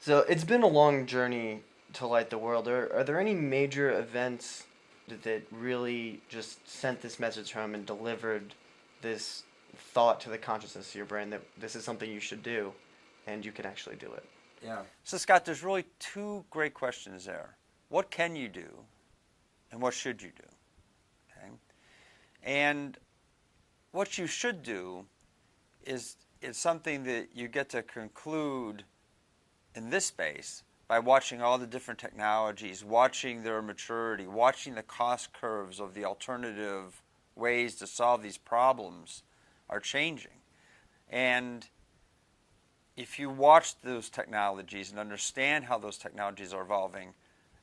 So it's been a long journey to light the world. Are there any major events that really just sent this message home and delivered this thought to the consciousness of your brain that this is something you should do and you can actually do it? Yeah. So Scott, there's really two great questions there. What can you do, and what should you do? Okay. And what you should do is something that you get to conclude in this space by watching all the different technologies, watching their maturity, watching the cost curves of the alternative ways to solve these problems are changing. And if you watch those technologies and understand how those technologies are evolving,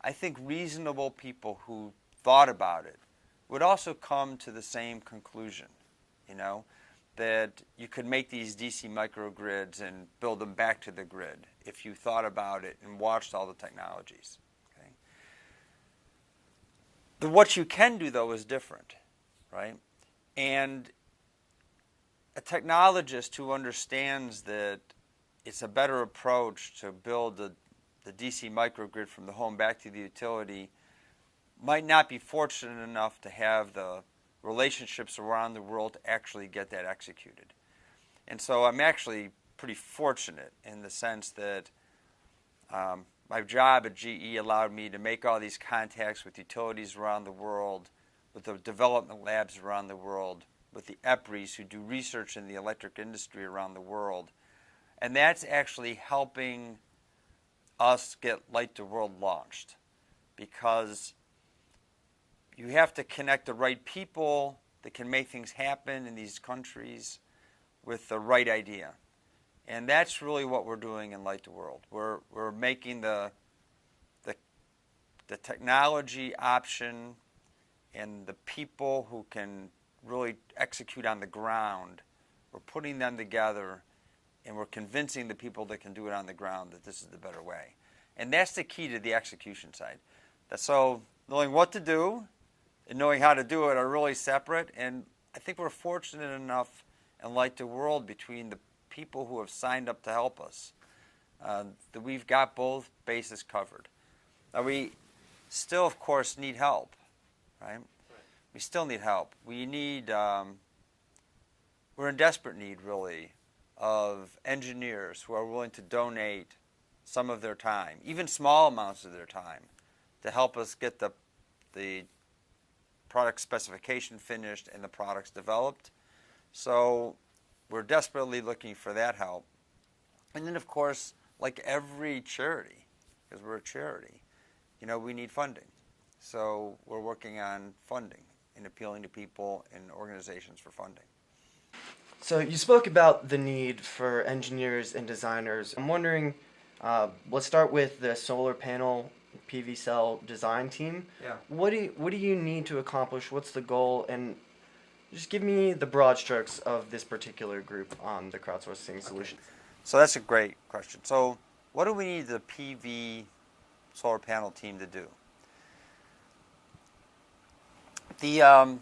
I think reasonable people who thought about it would also come to the same conclusion, that you could make these DC microgrids and build them back to the grid if you thought about it and watched all the technologies. Okay? What you can do, though, is different, right? And a technologist who understands that it's a better approach to build the DC microgrid from the home back to the utility might not be fortunate enough to have the relationships around the world to actually get that executed. And so I'm actually pretty fortunate in the sense that my job at GE allowed me to make all these contacts with utilities around the world, with the development labs around the world, with the EPRIs who do research in the electric industry around the world. And that's actually helping us get Light the World launched, because you have to connect the right people that can make things happen in these countries with the right idea. And that's really what we're doing in Light the World. We're making the technology option and the people who can really execute on the ground, we're putting them together, and we're convincing the people that can do it on the ground that this is the better way. And that's the key to the execution side. So knowing what to do and knowing how to do it are really separate. And I think we're fortunate enough in Light the World, between the people who have signed up to help us, that we've got both bases covered. Now, we still, of course, need help, right? We still need help. We're in desperate need, really, of engineers who are willing to donate some of their time, even small amounts of their time, to help us get the product specification finished and the products developed. So we're desperately looking for that help. And then, of course, like every charity, because we're a charity, we need funding. So we're working on funding and appealing to people and organizations for funding. So you spoke about the need for engineers and designers. I'm wondering, let's start with the solar panel PV cell design team. Yeah. What do you need to accomplish? What's the goal? And just give me the broad strokes of this particular group on the crowdsourcing solution. Okay. So that's a great question. So what do we need the PV solar panel team to do? The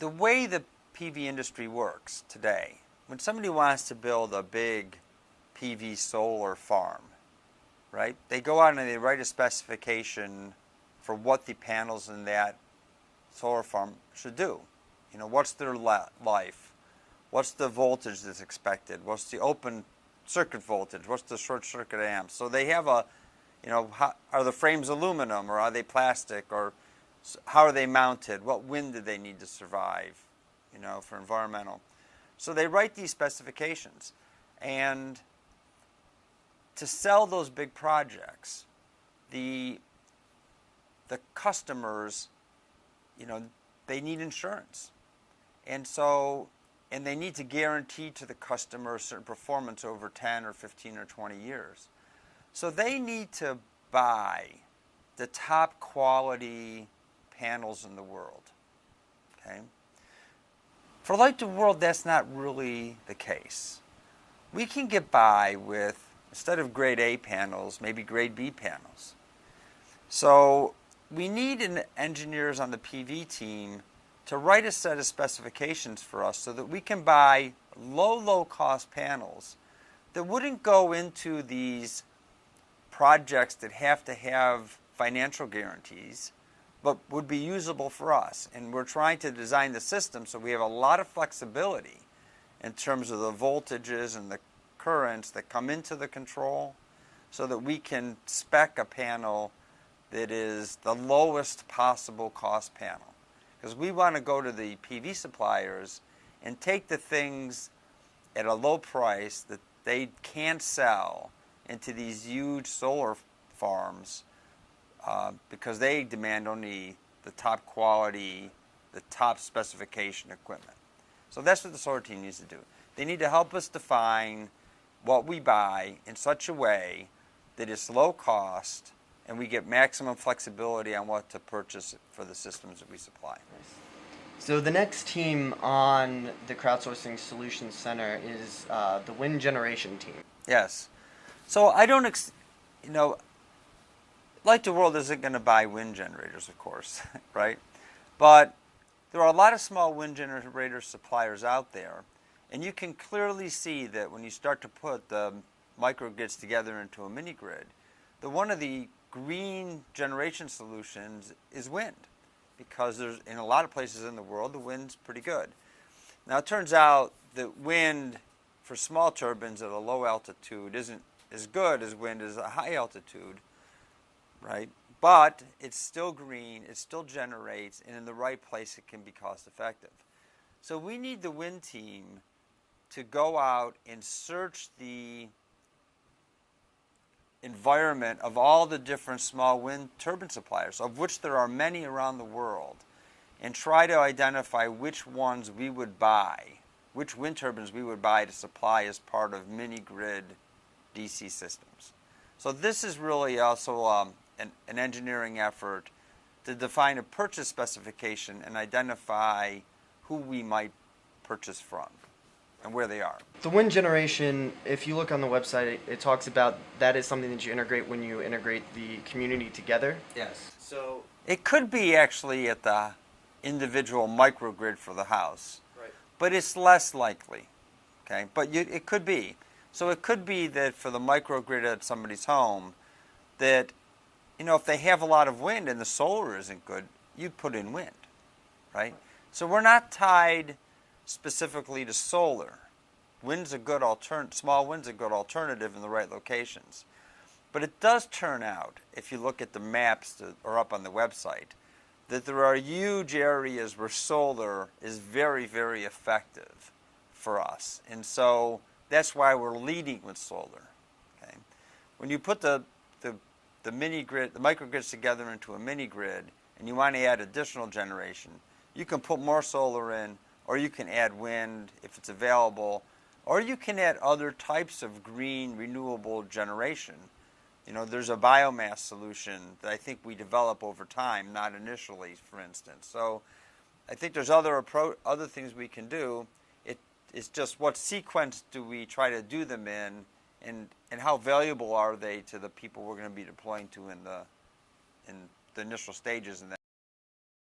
way the PV industry works today, when somebody wants to build a big PV solar farm, right? They go out and they write a specification for what the panels in that solar farm should do. What's their life? What's the voltage that's expected? What's the open circuit voltage? What's the short circuit amps? So they have are the frames aluminum or are they plastic, or how are they mounted? What wind do they need to survive, for environmental? So they write these specifications. And to sell those big projects, the customers, they need insurance. And they need to guarantee to the customer a certain performance over 10 or 15 or 20 years. So they need to buy the top quality panels in the world. Okay? For Light the World, that's not really the case. We can get by with, instead of grade A panels, maybe grade B panels. So we need engineers on the PV team to write a set of specifications for us so that we can buy low cost panels that wouldn't go into these projects that have to have financial guarantees, but would be usable for us. And we're trying to design the system so we have a lot of flexibility in terms of the voltages and the currents that come into the control, so that we can spec a panel that is the lowest possible cost panel. Because we want to go to the PV suppliers and take the things at a low price that they can't sell into these huge solar farms, because they demand only the top quality, the top specification equipment. So that's what the solar team needs to do. They need to help us define what we buy in such a way that it's low cost and we get maximum flexibility on what to purchase for the systems that we supply. So the next team on the Crowdsourcing Solutions Center is the wind generation team. Yes. So I don't, Light the World isn't going to buy wind generators, of course, right? But there are a lot of small wind generator suppliers out there, and you can clearly see that when you start to put the microgrids together into a mini grid, that one of the green generation solutions is wind, because there's, in a lot of places in the world, the wind's pretty good. Now, it turns out that wind for small turbines at a low altitude isn't as good as wind at a high altitude, right? But it's still green, it still generates, and in the right place it can be cost effective. So we need the wind team to go out and search the environment of all the different small wind turbine suppliers, of which there are many around the world, and try to identify which ones we would buy, which wind turbines we would buy to supply as part of mini grid DC systems. So this is really also an engineering effort to define a purchase specification and identify who we might purchase from and where they are. The wind generation, if you look on the website, it talks about that is something that you integrate when you integrate the community together. Yes. So it could be actually at the individual microgrid for the house, right, but it's less likely. Okay, but it could be. So it could be that for the microgrid at somebody's home, that if they have a lot of wind and the solar isn't good, you'd put in wind, right? So we're not tied specifically to solar. Wind's a good small wind's a good alternative in the right locations. But it does turn out, if you look at the maps that are up on the website, that there are huge areas where solar is very, very effective for us. And so that's why we're leading with solar. Okay? When you put the mini grid, the microgrids together into a mini grid, and you want to add additional generation, you can put more solar in, or you can add wind if it's available, or you can add other types of green renewable generation. There's a biomass solution that I think we develop over time, not initially, for instance. So I think there's other things we can do. It's just what sequence do we try to do them in, and how valuable are they to the people we're going to be deploying to in the initial stages, and